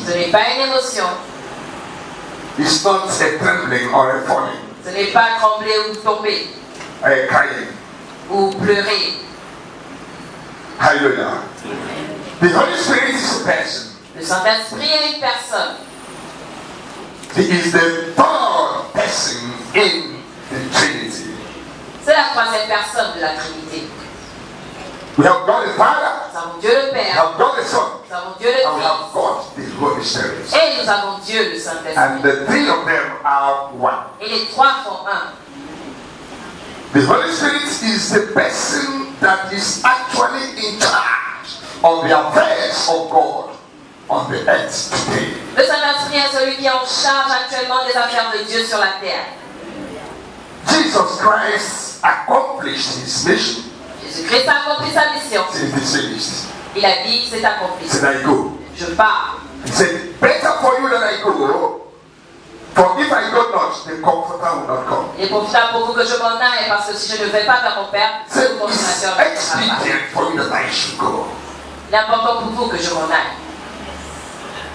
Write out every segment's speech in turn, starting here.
Ce n'est pas une émotion. It's not a trembling or a falling. Ce n'est pas trembler ou tomber. Or a crying. Ou pleurer. Hallelujah. The Holy Spirit is a person. Le Saint-Esprit est une personne. He is the third person in the Trinity. C'est la troisième personne de la Trinité. We have God the Father. Nous avons Dieu le We Père. have God the Son. Nous avons Dieu le And we have Fils. God the Holy Spirit. Et nous avons Dieu le Saint-Esprit. And the three of them are one. Et les trois font un. The Holy Spirit is the person that is actually in charge of the affairs of God on the earth today. Le Saint-Esprit est celui qui est en charge actuellement des affaires de Dieu sur la terre. Jesus Christ accomplished his mission. Jésus-Christ a accompli sa mission. It is finished. Il a dit, c'est accompli. He said, I go. Je pars. He said, better for you that I go. For if I go not, the Comforter will not come. Il est profitable pour vous que je m'en aille, parce que si je ne vais pas vers mon Père, So le it's consommateur ne viendra pas. expedient for you that I should go. Il est important pour vous que je m'en aille.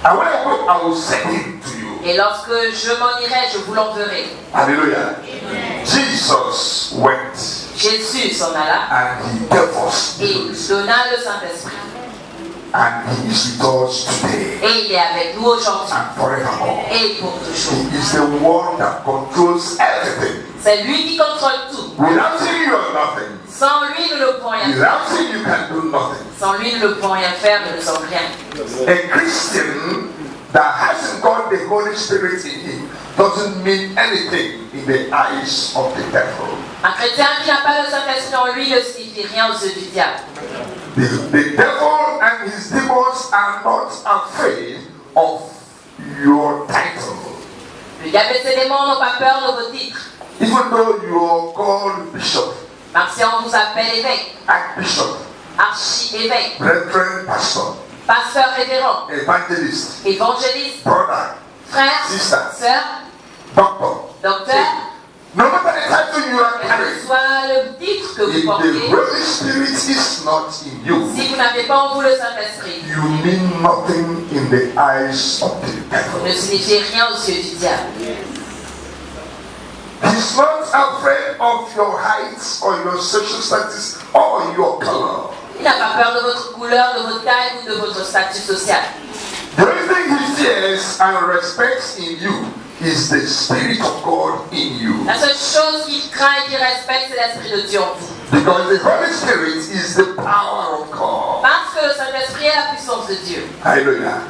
And when I go, I will send him to you. Et lorsque je m'en irai, je vous l'enverrai. Hallelujah. Jesus went Jésus s'en alla and he gave us the et Holy Spirit. donna le Saint-Esprit. And he is with us today Et il est avec nous aujourd'hui and forevermore. et pour toujours. He is the one that controls everything. C'est lui qui contrôle tout. Without him, you are nothing. Sans lui, nous ne pouvons rien faire. Without him, you can do nothing. Sans lui, nous ne pouvons rien faire, nous ne sommes rien. A Christian that hasn't got the Holy Spirit in him doesn't mean anything in the eyes of the devil. Un chrétien qui n'a pas le Saint-Esprit en lui ne signifie rien aux yeux du diable. The devil and his demons are not afraid of your title. Le diable et ses démons n'ont pas peur de vos titres. Even though you are called bishop, Même si on vous appelle évêque, archbishop, archi-évêque, brethren, pastor, pasteur révérend, evangelist, évangéliste, brother, frère, sister, sœur, doctor. docteur, No matter the title you are quel que carrying, soit le titre que vous if the portez, Holy Spirit is not in you, si vous n'avez pas en vous le Saint-Esprit, you mean nothing in the eyes of the vous ne devil. signifiez rien aux yeux du diable. He's not afraid of your height or your social status or your color. Il n'a pas peur de votre couleur, de votre taille ou de votre statut social. The only thing he fears and respects in you is the Spirit of God in you. La seule chose qu'il craint et qu'il respecte, c'est l'Esprit de Dieu en vous. Because the Holy Spirit is the power of God. Parce que le Saint-Esprit est la puissance de Dieu. Hallelujah.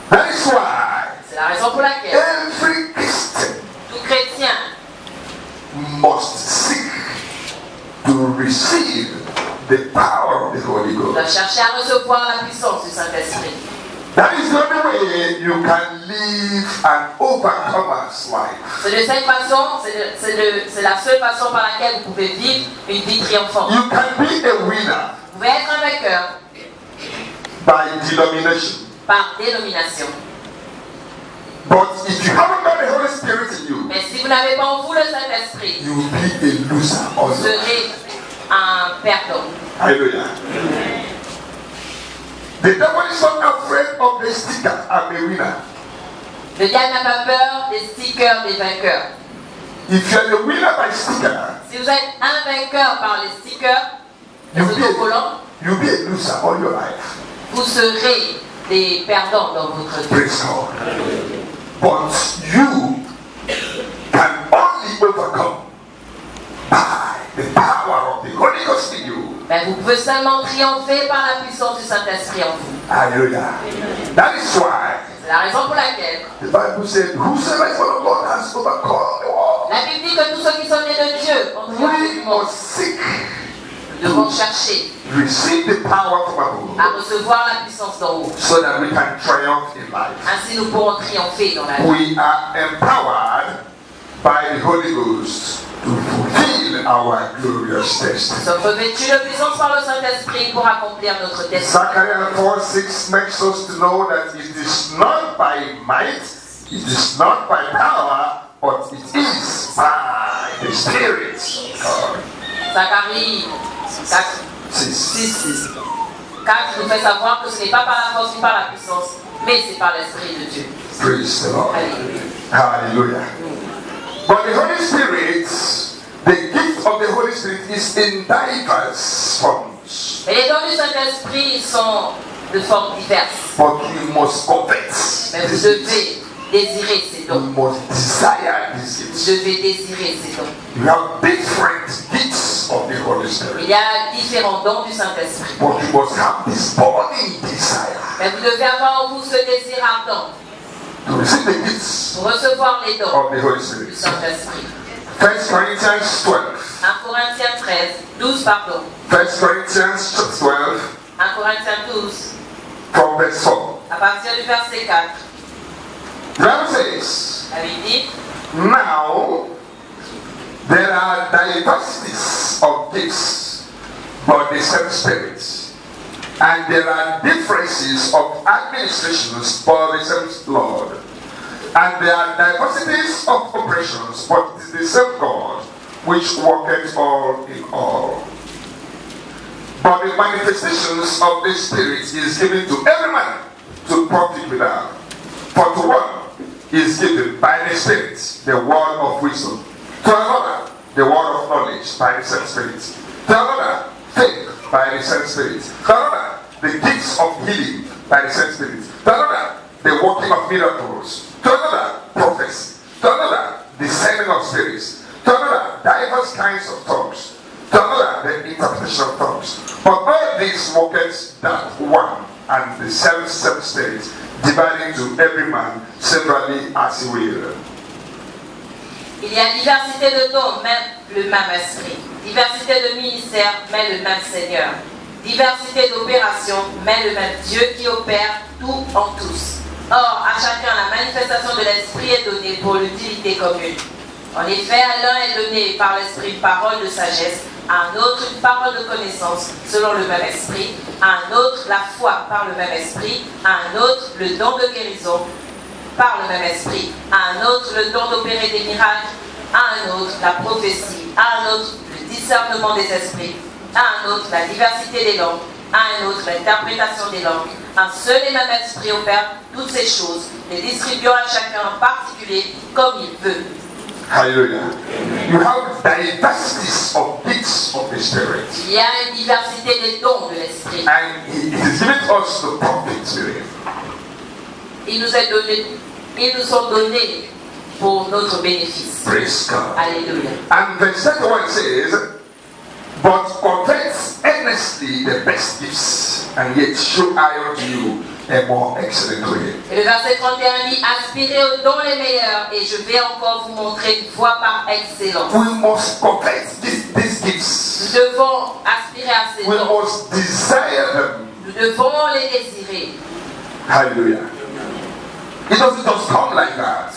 That is why C'est la raison pour laquelle every Christian tout chrétien must seek to receive the power of the Holy doit Ghost. chercher à recevoir la puissance du Saint-Esprit. That is the only way you can live an overcomer's life. C'est de cette façon, c'est la seule façon par laquelle vous pouvez vivre une vie triomphante. You can be a winner Vous pouvez être un vainqueur by denomination. par dénomination. But if you haven't got the Holy Spirit in you, Mais si vous n'avez pas en vous le Saint-Esprit, you will be a loser vous also. serez un perdant. Hallelujah. The devil is not afraid of the sticker. I'm a winner. Le diable n'a pas peur des stickers des vainqueurs. If you're the winner by sticker, Si vous êtes un vainqueur par les stickers, les you'll be autocollants, you'll be a loser all your life. vous serez des perdants dans votre vie. Praise God. But you can only overcome by the power of the Holy Ghost in you. Mais vous pouvez seulement triompher par la puissance du Saint-Esprit en vous. Hallelujah. That is why C'est la raison pour laquelle the Bible said, whosoever is born of God has overcome the world. la Bible dit que tous ceux qui sont nés de Dieu ont triomphé du We monde. must seek Devront chercher receive the power from above à recevoir la puissance d'en haut. so that we can triumph in life. Ainsi nous pourrons triompher dans la vie. We are empowered by the Holy Ghost to fulfill our glorious Nous destiny. sommes revêtus de puissance par le Saint-Esprit pour accomplir notre destin. Zechariah 4:6 makes us to know that it is not by might, it is not by power, but it is by the Spirit of God. Zacharie 4, 6, 4 nous fait savoir que ce n'est pas par la force ni par la puissance, mais c'est par l'Esprit de Dieu. Praise the Lord. Alléluia. Hallelujah. But the Holy Spirit, the gift of the Holy Spirit is in diverse forms. Et les dons du Saint-Esprit sont de formes diverses. But you must covet. Mais vous devez désirer ces You dons. must desire these Vous gifts. devez désirer ces dons. You have different gifts of the Holy Il Spirit. y a différents dons du Saint-Esprit. But you must have this burning desire Mais vous devez avoir en vous ce désir ardent to receive the gifts pour recevoir les dons of the Holy du Spirit. Saint-Esprit. 1 Corinthians 12. 1 Corinthiens 13, 12 pardon. 1 Corinthians 12 1 Corinthiens 12, from verse 4. à partir du verset 4. The Bible says, La Bible dit, now there are diversities of gifts, but the same Spirit. And there are differences of administrations, but the same Lord. And there are diversities of operations, but it is the same God which worketh all in all. But the manifestations of the Spirit is given to every man to profit without. For to one is given by the Spirit the word of wisdom, to another the word of knowledge by the same Spirit, to another faith by the same Spirit, to another the gifts of healing by the same Spirit, to another the working of miracles, to another prophecy, to another discerning of spirits, to another diverse kinds of tongues, to another the interpretation of tongues. But all these worketh that one and the same Spirit, dividing to every man severally as he will. il y a diversité de dons, même le même esprit. Diversité de ministères, mais le même Seigneur. Diversité d'opérations, mais le même Dieu qui opère tout en tous. Or, à chacun, la manifestation de l'Esprit est donnée pour l'utilité commune. En effet, à l'un est donné par l'Esprit une parole de sagesse, à un autre une parole de connaissance selon le même Esprit, à un autre la foi par le même Esprit, à un autre le don de guérison par le même Esprit, à un autre le don d'opérer des miracles, à un autre la prophétie, à un autre le discernement des esprits, à un autre la diversité des langues, à un autre l'interprétation des langues. Un seul et même esprit opère toutes ces choses, les distribuant à chacun en particulier comme il veut. Hallelujah. You have diversities of gifts of the Spirit. Il y a une diversité des dons de l'esprit. And it is given us to profit with. Ils nous sont donnés pour notre bénéfice. Praise God. Alléluia. And verse 31 says, but covet earnestly the best gifts, and yet show I unto you a more excellent way. Et le verset 31 dit, aspirez aux dons les meilleurs, et je vais encore vous montrer une voie par excellence. We must covet these gifts. Nous devons aspirer à ces We dons. must desire them. Nous devons les désirer. Hallelujah. It doesn't just come like that.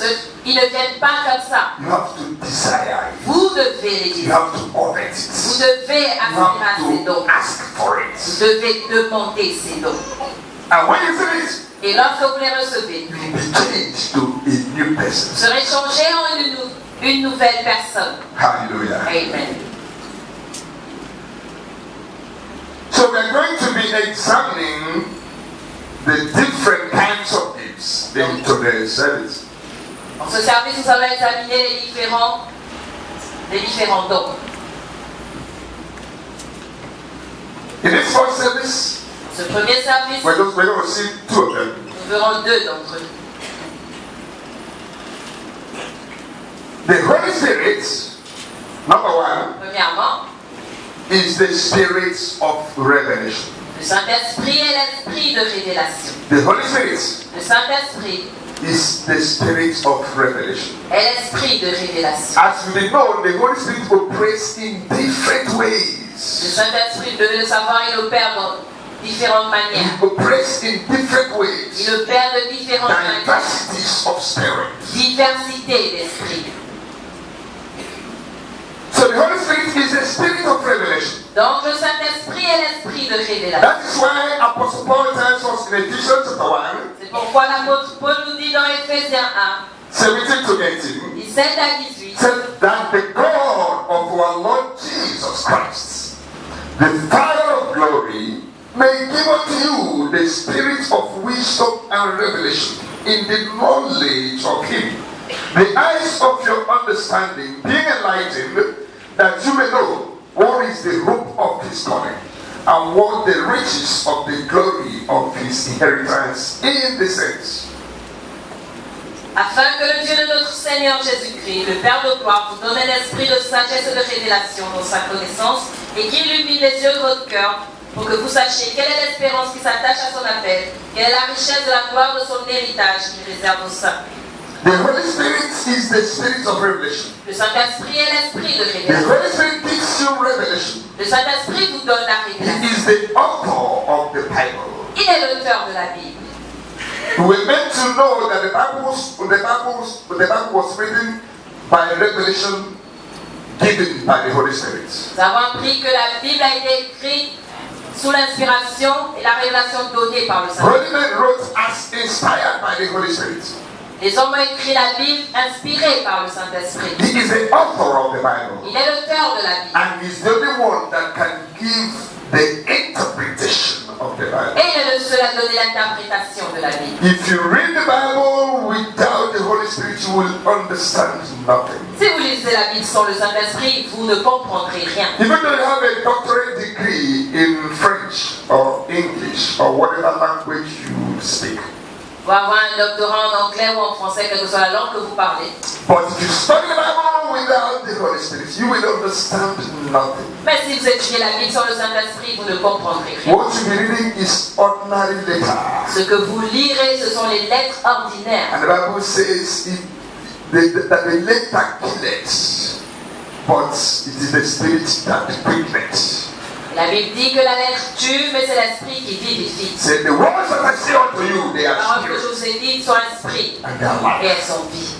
Ils ne viennent pas comme ça. You have to desire it. Vous devez les You désirer. have to covet Vous it. devez You aspirer à ces have dons. to ask for Vous it. devez demander ces dons. And when you see it, Et lorsque vous les recevez, you will be changed to a new vous person. serez changé en une nouvelle personne. Hallelujah. Amen. So we are going to be examining the different kinds of gifts into the service. Dans ce service, nous allons examiner les différents dons. In this first service, Ce premier service, we're going to see two of them. nous verrons deux d'entre eux. The Holy Spirit, number one, Premièrement, is the spirit of revelation. le Saint-Esprit est l'esprit de révélation. The Holy Spirit Le Saint-Esprit is the spirit of revelation. est l'esprit de révélation. As we know, the Holy Spirit operates in different Le ways. Saint-Esprit, vous devez le savoir, il opère dans différentes manières. He operates in different ways. Il opère de différentes manières. Diversities of spirit. Diversité d'esprit. So the Holy Spirit is the spirit of revelation. Donc le Saint-Esprit est l'esprit de révélation. That is why Apostle Paul tells us in Ephesians chapter 1, C'est pourquoi l'apôtre Paul nous dit dans Éphésiens 17 to 18, 1, 17 à 18, said that the God of our Lord Jesus Christ, the Father of glory, may give unto you the spirit of wisdom and revelation in the knowledge of him, the eyes of your understanding being enlightened, that you may know what is the hope of his calling, and what the riches of the glory of his inheritance in the saints. Afin que le Dieu de notre Seigneur Jésus-Christ, le Père de gloire, vous donne un esprit de sagesse et de révélation dans sa connaissance, et qui illumine les yeux de votre cœur, pour que vous sachiez quelle est l'espérance qui s'attache à son appel, quelle est la richesse de la gloire de son héritage qui réserve aux saints. The Holy Spirit is the spirit of revelation. Le Saint-Esprit est l'esprit de The révélation. Holy Spirit gives you revelation. Le Saint-Esprit vous donne la He révélation. is the author of the Bible. Il est l'auteur de la Bible. We were meant to know that the Bible was written by revelation given by the Holy Spirit. Nous avons appris que la Bible a été écrite sous l'inspiration et la révélation donnée par le Holy Saint-Esprit. men wrote as inspired by the Holy Spirit. Les hommes ont écrit la Bible inspirée par le Saint-Esprit. He is the author of the Bible. Il est l'auteur de la Bible. And he's the only one that can give the interpretation of the Bible. Et il est le seul à donner l'interprétation de la Bible. If you read the Bible without the Holy Spirit, you will understand nothing. Si vous lisez la Bible sans le Saint-Esprit, vous ne comprendrez rien. Even though you have a doctorate degree in French or English or whatever language you speak, Vous avoir un doctorat en anglais ou en français, quelle que soit la langue que vous parlez. but if you study the Bible without the Holy Spirit, you will understand nothing. Mais si vous étudiez la Bible sans le Saint-Esprit, vous ne comprendrez rien. What you'll be reading is ordinary letter. Ce que vous lirez, ce sont les lettres ordinaires. And the Bible says that the letter killeth, but it is the Spirit that quickeneth. La Bible dit que la lettre tue, mais c'est l'Esprit qui vivifie. Say, the words that I say unto you, they Les are paroles que je spirit vous ai dites sont esprit and they are et life. elles sont vie.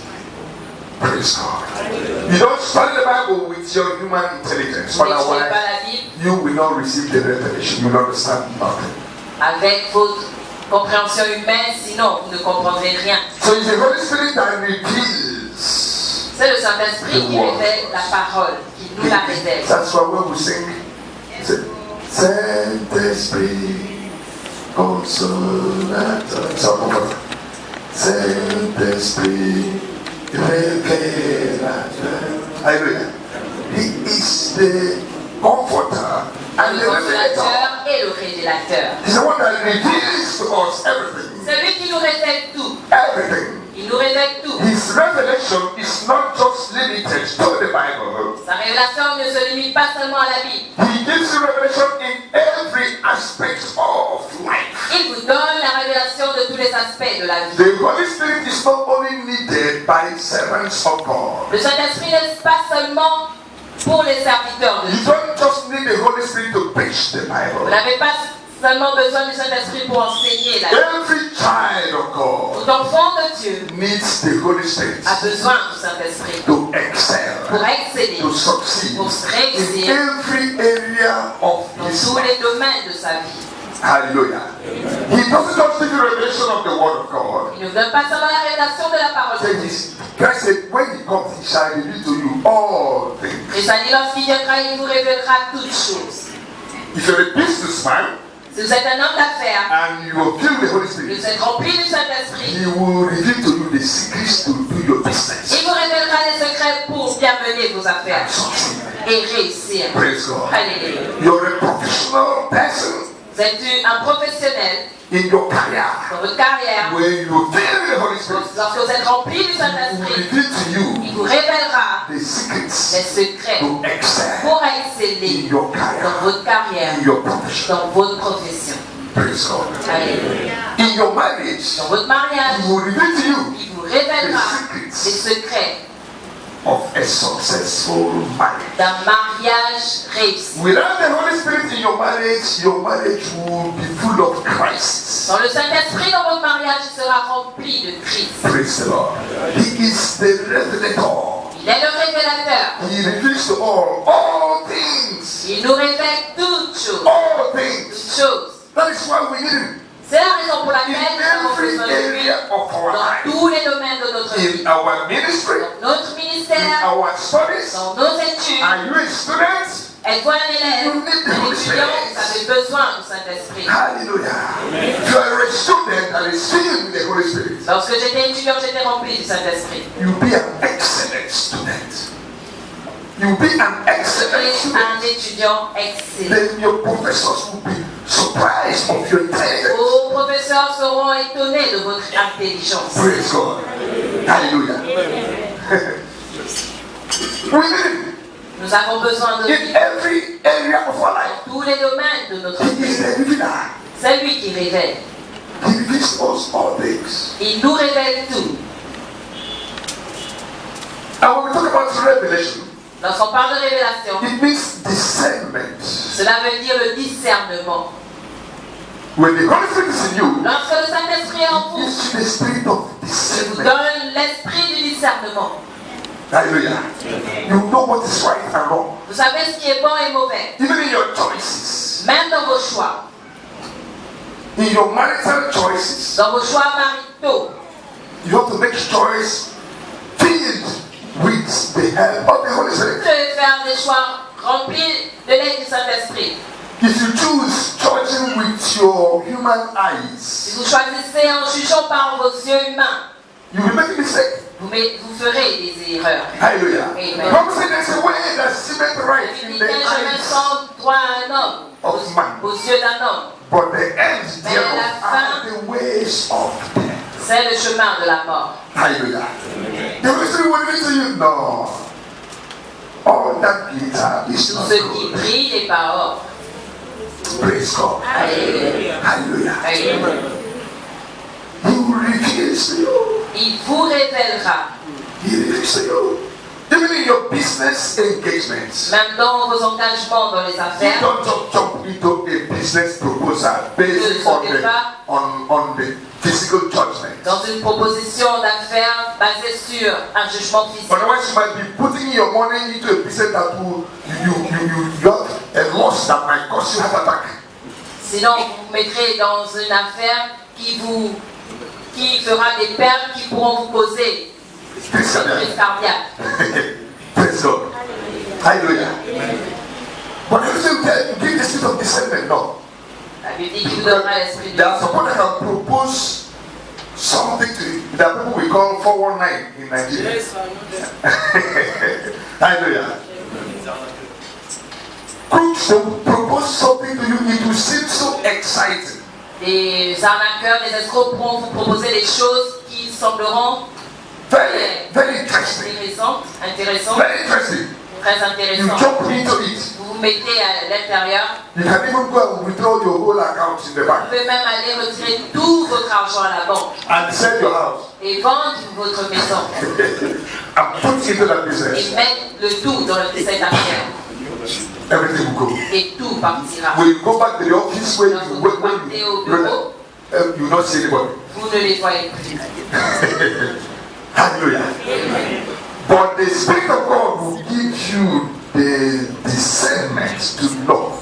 Praise God. You don't study the Bible with your human intelligence. Vous n'étudiez Otherwise, pas la Bible you will not receive the revelation. You will understand nothing. avec votre compréhension humaine, sinon vous ne comprendrez rien. So it's the Holy Spirit that reveals. C'est le Saint-Esprit qui révèle la parole, qui nous la révèle. That's why when we sing, Saint-Esprit, consolateur. Saint-Esprit, révélateur. Hallelujah. He is the comforter and Le the revelator. consolateur et le révélateur. He's the one that reveals to us everything. C'est lui qui nous révèle tout. Everything. Il nous révèle tout. His revelation is not just limited to the Bible. Sa révélation ne se limite pas seulement à la Bible. He gives you revelation in every aspect of life. Il vous donne la révélation de tous les aspects de la vie. The Holy Spirit is not only needed by servants of God. Le Saint-Esprit n'est pas seulement pour les serviteurs de You Dieu. don't just need the Holy Spirit to preach the Vous Bible. n'avez pas seulement besoin du Saint-Esprit pour enseigner la vie. Every child of God Tout enfant de Dieu needs the Holy Spirit a besoin du Saint-Esprit to excel, pour exceller, to succeed pour se in réussir every area of dans his tous life. les domaines de sa vie. Hallelujah. He doesn't just give you revelation of the Word of God. Il ne vous donne pas seulement la révélation de la parole de Dieu. Christ said, when he comes, he shall reveal to you all things. Et ça dit, lorsqu'il viendra, il vous révélera toutes choses. If you're a businessman Si vous êtes un homme d'affaires, and you will feel the Holy que Spirit, vous êtes rempli du Saint-Esprit, he will reveal to you the secrets to do your business. il vous révélera les secrets pour bien mener vos affaires et réussir. Praise God. Alléluia. You're a professional person Vous êtes un professionnel in your career. dans votre carrière. When you feel the Holy Spirit, Lorsque vous êtes rempli du he will Saint-Esprit, reveal to you il vous révélera the les secrets secrets to excel pour in exceller your dans career, votre carrière, in your profession. dans votre profession. Praise God. Alléluia. In your marriage, Dans votre mariage, he will reveal to you il vous révélera the les secrets secrets of a successful marriage. d'un mariage réussi. Without the Holy Spirit in your marriage will be full of crisis. Dans le Saint-Esprit, dans votre mariage, il sera rempli de crises. Praise the Lord. He is the revelator. Il est le révélateur. He reveals to all things. Il nous révèle toutes choses. All things. Toutes choses. That is why we need him. C'est la raison pour In laquelle nous avons every besoin de lui area of our dans life. tous les domaines de notre vie. In our ministry, Dans notre in ministère, our studies. dans nos études. Are you a student? Êtes-vous un élève, un étudiant, vous avez besoin du Saint-Esprit. Hallelujah. You are a student that is filled with the Holy Spirit. Lorsque j'étais étudiant, j'étais rempli du Saint-Esprit. You'll be an excellent student. You'll be an excellent Vous serez un student. étudiant excellent. Then your professors will be surprised of your intelligence. Vos professeurs seront étonnés de votre intelligence. Praise God. Hallelujah. We need Nous avons besoin de in lui every area of our life. dans tous les domaines de notre He vie. is the revealer. C'est lui qui révèle. He reveals us all things. Il nous révèle tout. And when we talk about revelation, Lorsqu'on parle de révélation, it means discernment. cela veut dire le discernement. When the Holy Spirit is in you, Lorsque le Saint-Esprit est en it vous, gives you the spirit of il vous discernment. donne l'esprit du discernement. Hallelujah. You know what is right and wrong. Vous savez ce qui est bon et mauvais. Even in your choices, Même dans vos choix, in your marital choices, dans vos choix maritaux, you have to make choice filled with the help of the Holy vous Spirit. devez faire des choix remplis de l'aide du Saint-Esprit. If you choose judging with your human Si eyes, vous choisissez en jugeant par vos yeux humains, you will make a mistake. vous ferez des erreurs. Hallelujah. Amen. Bible says there's a way that seemeth right Il in dit the qu'un chemin eyes, semble droit à un homme, of man. aux yeux d'un homme. but the end Mais thereof la are fin- the ways of death. C'est le chemin de la mort. Hallelujah. The Holy Spirit will reveal to you, no. All that glitter is Tout not ce qui good. brille n'est pas or. Praise God. Alléluia. Hallelujah. Alléluia. He will reveal to you. Il vous révélera, He reveals to you. Even in your business engagements. même dans vos engagements dans les You affaires, don't just jump into a business proposal based on the physical judgment. dans une proposition d'affaires basée sur un jugement physique. Otherwise, you might be putting your money into a business that will you have a loss that might cause you heart attack. Sinon, vous vous mettrez dans une affaire qui fera des pertes qui pourront vous causer une crise cardiaque. Praise God. Hallelujah. But if you give the spirit of discernment, no. La Bible dit qu'il vous donnera l'esprit de There are some people that can propose something to you. There are people we call 419 in Nigeria. Hallelujah. Crooks will propose something to you, it will seem so exciting. Des arnaqueurs, des escrocs pourront vous proposer des choses qui sembleront Very interesting. intéressantes, Very interesting. très You intéressantes. jump into it. Vous vous mettez à l'intérieur. You can even go and withdraw your whole account in the Vous bank pouvez même aller retirer tout votre argent à la banque and sell your house et vendre votre maison and put into that et business. mettre le tout dans cette affaire. Everything will go. Et tout partira. When you go back to the office where Lorsque you vous when partez au you bureau, you not see anybody. vous ne les voyez plus. Hallelujah. But the Spirit of God will give you the discernment to know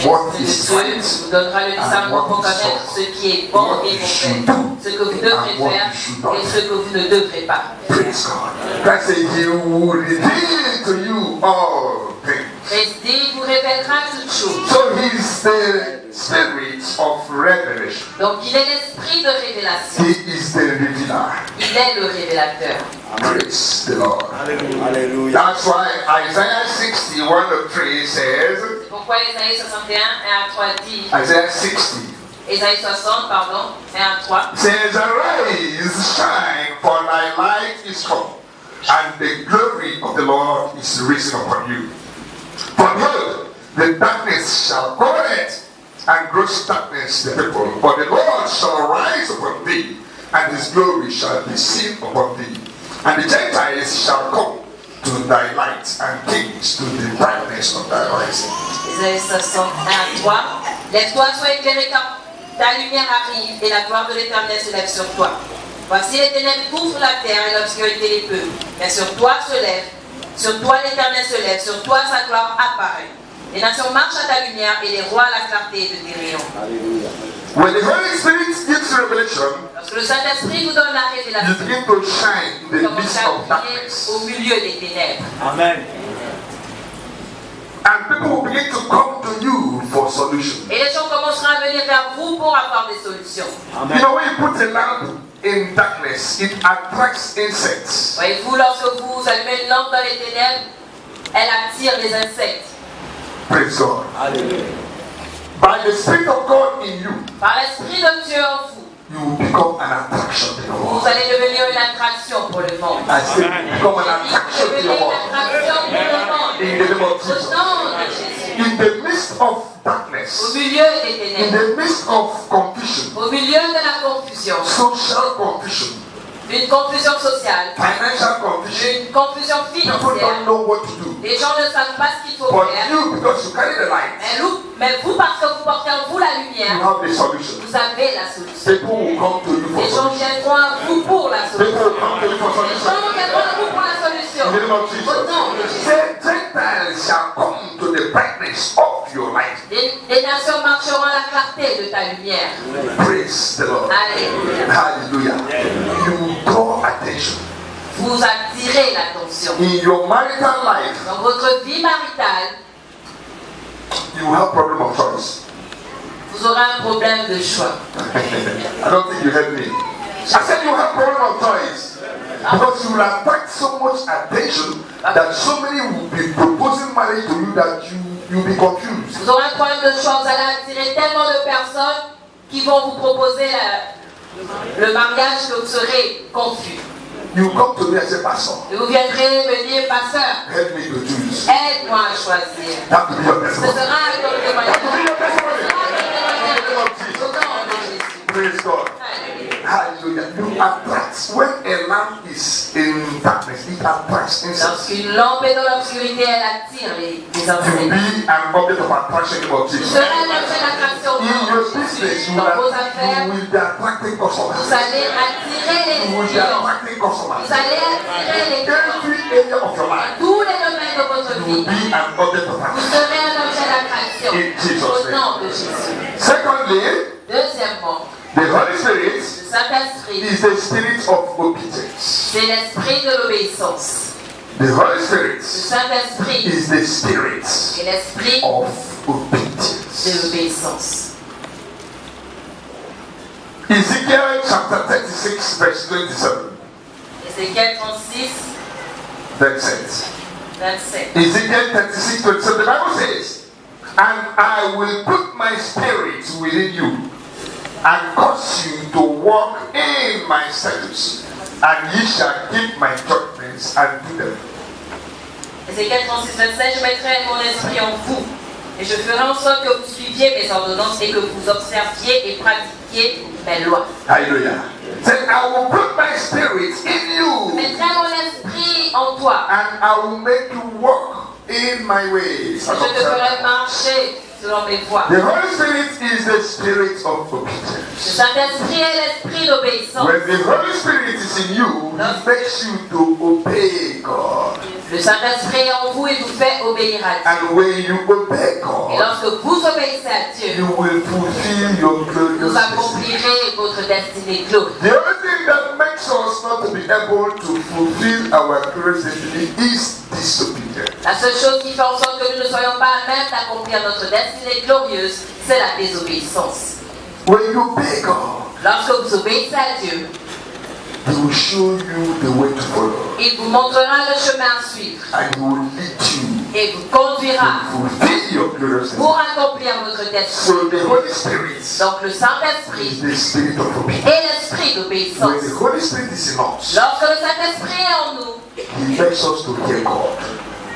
what Et is Dieu right. vous donnera le discernement pour connaître ce qui est bon et mauvais, ce que vous devrez faire et ce que vous ne devrez pas faire. Praise God. God said He will reveal to you all things. Christ dit, il vous révélera toutes choses. So He's the Spirit of revelation. Donc il est l'esprit de révélation. He is the revealer. Il est le révélateur. Praise the Lord. Hallelujah. That's why Isaiah 61:3 says, C'est pourquoi Ésaïe 61, 1 à 3 dit, Isaiah 60 Ésaïe 60, pardon, 1 à 3, says, Arise, shine, for thy light is come, and the glory of the Lord is risen upon you. For behold, the darkness shall cover it, and gross darkness the people. But the Lord shall rise upon thee, and his glory shall be seen upon thee. And the Gentiles shall come to thy light, and kings to the brightness of thy rising. Ésaïe 60, 1 à 3, lève-toi, sois éclairé car ta lumière arrive, et la gloire de l'Éternel se lève sur toi. Voici les ténèbres couvrent la terre, et l'obscurité les peuples. Mais sur toi l'Éternel se lève, sur toi sa gloire apparaît. Les nations marchent à ta lumière, et les rois à la clarté de tes rayons. Hallelujah. When the Holy Spirit gives revelation, Lorsque le Saint-Esprit vous donne la you révélation, begin to shine in the commencez midst à of briller darkness. au milieu des ténèbres. Amen. And people will begin to come to you for solutions. Et les gens commenceront à venir vers vous pour avoir des solutions. You know, when you put a lamp in darkness, it attracts insects. Voyez-vous, lorsque vous allumez une lampe dans les ténèbres, elle attire les insectes. Praise God. Hallelujah. By the Spirit of God in you, Par l'Esprit de Dieu en vous, you will become an attraction to the world. vous allez devenir une attraction pour le monde. I say, become an attraction to the Devenir une world. attraction pour le monde. In the name of Au Jesus. nom de Jésus. In the midst of Au darkness, milieu des in ténèbres. the midst of confusion, Au milieu de la confusion. social confusion, Une confusion sociale. financial confusion, Une confusion people financière. don't know what to do. Les gens ne savent pas ce qu'il faut But faire. you, because you carry the light, Mais vous, parce que vous portez en vous la you lumière, have the solution. vous avez la solution. People will come to you for Les gens solution. viendront à vous pour la People solution. will come to you for Les solution. gens viendront à vous pour la solution. In the name of Au nom de Jesus. Jésus. Say, Gentiles shall come to the brightness of your light. Les nations marcheront à la clarté de ta lumière. Praise the Lord. Alléluia. Hallelujah. You draw attention. Vous attirez l'attention. In your marital life, Dans votre vie maritale, you have problem of choice. vous aurez un problème de choix. I don't think you heard me. I said you have problem of choice. Because you will attract so much attention that so many will be proposing marriage to you that you'll be confused. Vous aurez un problème de choix. Vous allez attirer tellement de personnes qui vont vous proposer le mariage que vous serez confus. You come to me and say, Pastor, Et vous viendrez me dire, pasteur, help me to choose. aide-moi à choisir. That will be your Ce testimony. sera un don de témoignage. That will be your testimony. Au nom de Jésus. Praise God. Alléluia. Hallelujah. You attract. When a lamp is in darkness, it attracts insects. Lorsqu'une lampe est dans l'obscurité, elle attire les You insectes. be an object of attraction of Vous Jesus. serez un objet d'attraction au In nom your de business, Jésus. you Dans vos will affaires, be attracting customers. vous allez attirer les You will be clients. attracting customers. Vous allez attirer les clients. Every area of your life, Tous les domaines de votre you will vie. be an object of Vous attraction. serez un objet d'attraction. In Jesus' Au name. nom de Jésus. Secondly, Deuxièmement, the Holy Spirit le Saint-Esprit, is the spirit of obedience. c'est l'esprit de l'obéissance. The Holy Le Spirit Saint-Esprit is the spirit est l'esprit of de obedience. l'obéissance. Ezekiel chapter 36, verse 27. Ézéchiel 36, That's it. 27. Ezekiel 36, 27. The Bible says, and I will put my spirit within you and cause you to walk in my statutes, and ye shall keep my judgments and do them. Ézéchiel 36, 27, je mettrai mon esprit en vous, et je ferai en sorte que vous suiviez mes ordonnances et que vous observiez et pratiquiez mes lois. Hallelujah. Then I will put my spirit in Je you, mettrai mon esprit en toi, and I will make you walk in my ways. et je te ferai marcher selon mes voies. The Holy Spirit is the spirit of Le obedience. Saint-Esprit est l'esprit d'obéissance. When the Holy Spirit is in you, He makes you to obey God. Le Saint-Esprit est en vous et vous fait obéir à Dieu. And when you obey Et God, lorsque vous obéissez à Dieu, you will fulfill your glorious vous destiny. accomplirez votre destinée glorieuse. The only thing that makes us not to be able to fulfill our glorious destiny is disobedience. La seule chose qui fait en sorte que nous ne soyons pas à même d'accomplir notre destinée glorieuse, c'est la désobéissance. When you obey God, Lorsque vous obéissez à Dieu, He will show you the way to follow, il vous montrera le chemin à suivre and He will lead you et vous conduira to fulfill your glorious destiny. pour accomplir votre destinée. So the Holy Spirit Donc le is Saint-Esprit the spirit of obedience. est l'esprit When d'obéissance. the Holy Spirit is in us, Lorsque le Saint-Esprit est en nous, He makes us to hear God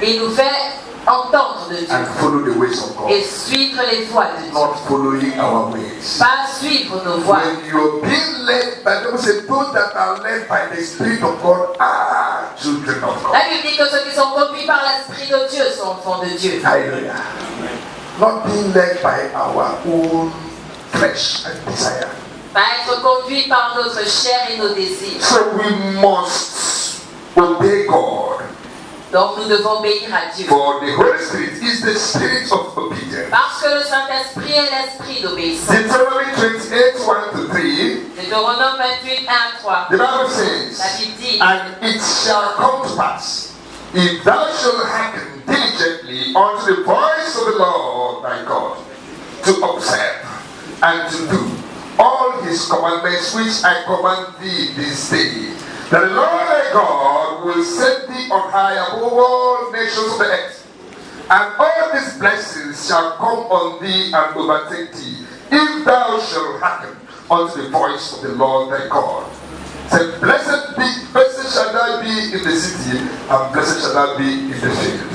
il nous fait entendre de Dieu and follow the ways of God, et suivre les voies de Dieu. not following our ways. Pas suivre nos voies. When you're being led by the Bible says those that are led by the Spirit of God are children of God. La Bible dit que ceux qui sont conduits par l'Esprit de Dieu sont enfants de Dieu. Hallelujah. Not being led by our own flesh and desire. Pas être conduits par notre chair et nos désirs. So we must obey God. Donc nous devons obéir à Dieu. For the Holy Spirit is the spirit of obedience. Parce que le Saint-Esprit est l'Esprit d'obéissance. Deuteronomy 28, 1 to 3, Deutéronome 28, 1 à 3. the Bible La says, Bible dit, and it shall come to pass, if thou shalt hearken diligently unto the voice of the Lord thy God, to observe and to do all his commandments which I command thee this day, that the Lord thy God will set thee on high above all nations of the earth, and all these blessings shall come on thee and overtake thee, if thou shalt hearken unto the voice of the Lord thy God. Say, blessed shall thou be in the city, and blessed shall thou be in the field.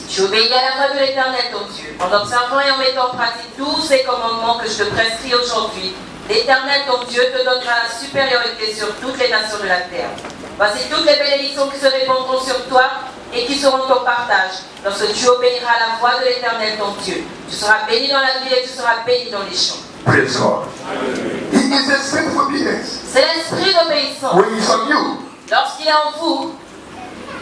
Tu obéis à la voix de l'Éternel ton Dieu, en observant et en mettant en pratique tous ces commandements que je te prescris aujourd'hui. L'Éternel ton Dieu te donnera la supériorité sur toutes les nations de la terre. Voici toutes les bénédictions qui se répandront sur toi et qui seront ton partage, lorsque tu obéiras à la voix de l'Éternel ton Dieu. Tu seras béni dans la ville et tu seras béni dans les champs. Praise God. It is a spirit of obedience. C'est l'esprit d'obéissance. When he's on you, Lorsqu'il est en vous,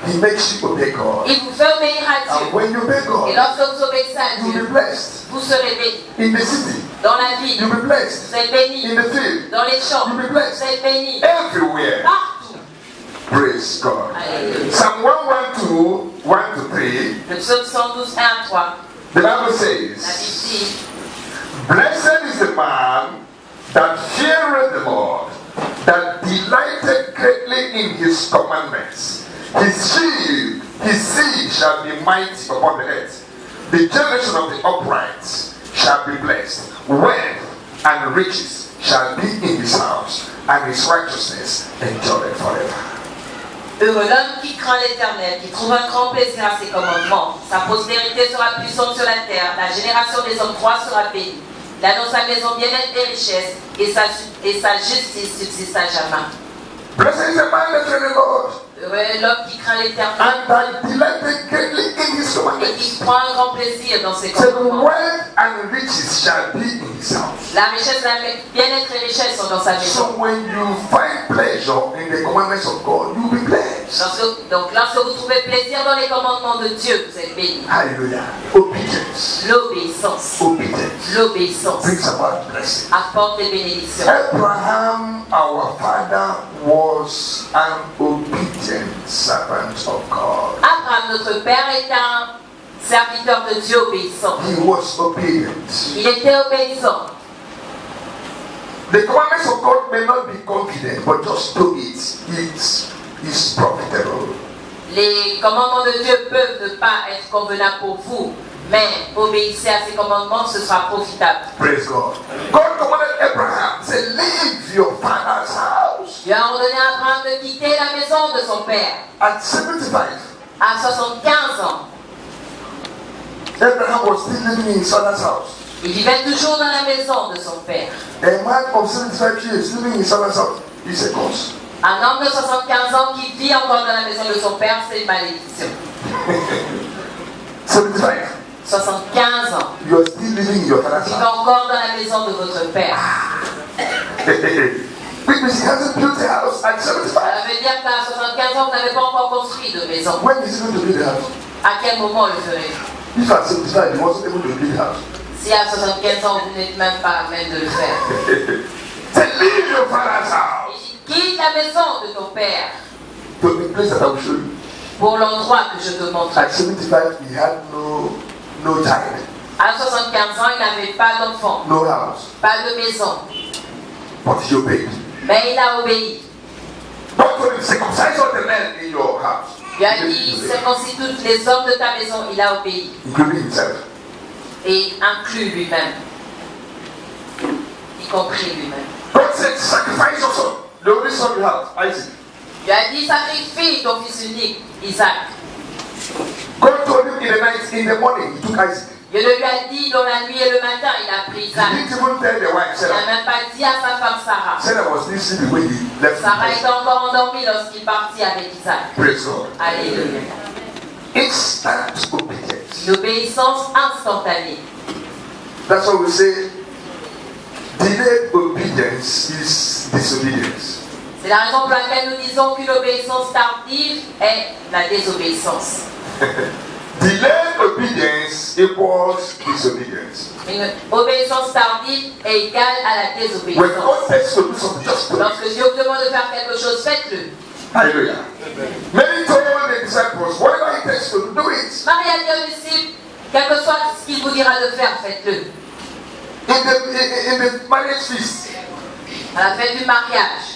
he makes you obey God. il vous fait obéir à And Dieu. when you obey Et God, lorsque vous obéissez à you'll Dieu, be blessed. vous serez béni. In the city, Dans la ville, you'll be blessed. vous êtes béni. In the field, Dans les champs, you'll be vous blessed. êtes béni. Everywhere. Partout. Praise God. Alléluia. Psalm 112, 1 to 3, Le psaume 112, 1 à 3. the Bible La Bible says, dit, blessed is the man that feareth the Lord, that delighteth greatly in his commandments. His seed shall be mighty upon the earth. The generation of the upright shall be blessed. Wealth and riches shall be in his house, and his righteousness endureth forever. heureux l'homme qui craint l'Éternel, qui trouve un grand plaisir à ses commandements. Sa postérité sera puissante sur la terre. La génération des hommes droits sera bénie. Il a dans sa maison bien-être et richesse, et sa justice subsiste à jamais. Blessed is the man that feareth the Lord, Heureux est l'homme qui craint l'Éternel and that delighteth greatly in his et commandments. qui prend un grand plaisir dans ses So the commandements. wealth and riches shall be in his house. La richesse, la bien-être et richesse sont dans sa maison. So when you find pleasure in the commandments of God, you'll be blessed. Donc lorsque vous trouvez plaisir dans les commandements de Dieu, vous êtes bénis. Hallelujah. Obedience. L'obéissance. Obedience L'obéissance brings about blessing. apporte des bénédictions. Abraham, our father, was an obedient servant of God. Abraham, notre père, est un serviteur de Dieu obéissant. He was obedient. Il était obéissant. The commandments of God may not be confident, but just do it. It is profitable. Les commandements de Dieu peuvent ne pas être convenables pour vous, mais obéissez à ces commandements, ce sera profitable. Praise God. God commanded Abraham, say, leave your father's house. Dieu a ordonné à Abraham de quitter la maison de son père At 75, à 75 ans. Abraham was still living in his father's house. Il vivait toujours dans la maison de son père. A man of 75 years living in his father's house is a curse. Un homme de 75 ans qui vit encore dans la maison de son père, c'est une malédiction. 75. 75 ans. You are still living in your father's Vivez house. encore dans la maison de votre père. Because he hasn't built a house at 75. Ça veut dire qu'à 75 ans, vous n'avez pas encore construit de maison. When is he going to build a house? À quel moment le ferez-vous? If at 75 he wasn't able to build a house. Si à 75 ans, vous n'êtes même pas à même de le faire. Say, leave your father's house. Et quitte la maison de ton père To the place that I will show you. pour l'endroit que je te montre. At 75 he had no child, À 75 ans, il n'avait pas d'enfant, no house. pas de maison. But he obeyed. Mais il a obéi. God told him, circumcise all the men in your house. Il a dit, circoncis tous les hommes de ta maison. Il a obéi. Including himself. Et inclut lui-même. Y compris lui-même. God said, sacrifice your son. The only son you have, Isaac. Il a dit, sacrifie ton fils unique, Isaac. God told him in the night, in the morning, he took Isaac. Dieu lui a dit dans la nuit et le matin, il a pris He Isaac. didn't even tell the wife, Il n'a Sarah. même pas dit à sa femme Sarah. Sarah was still sleeping when he left. Sarah était encore endormie lorsqu'il partit avec Isaac. Praise God. Alléluia. Instant obedience. Une obéissance instantanée. That's why we say delayed obedience is disobedience. C'est la raison pour laquelle nous disons qu'une obéissance tardive est la désobéissance. Delayed obedience equals disobedience. Une obéissance tardive est égale à la When désobéissance. God tells you to do something, just do it. Lorsque Dieu vous demande de faire quelque chose, faites-le. Hallelujah. Many told the disciples, whatever it takes to do it. Marie a dit aux disciples, quel que soit ce qu'il vous dira de faire, faites-le. In the marriage feast. À la fête du mariage.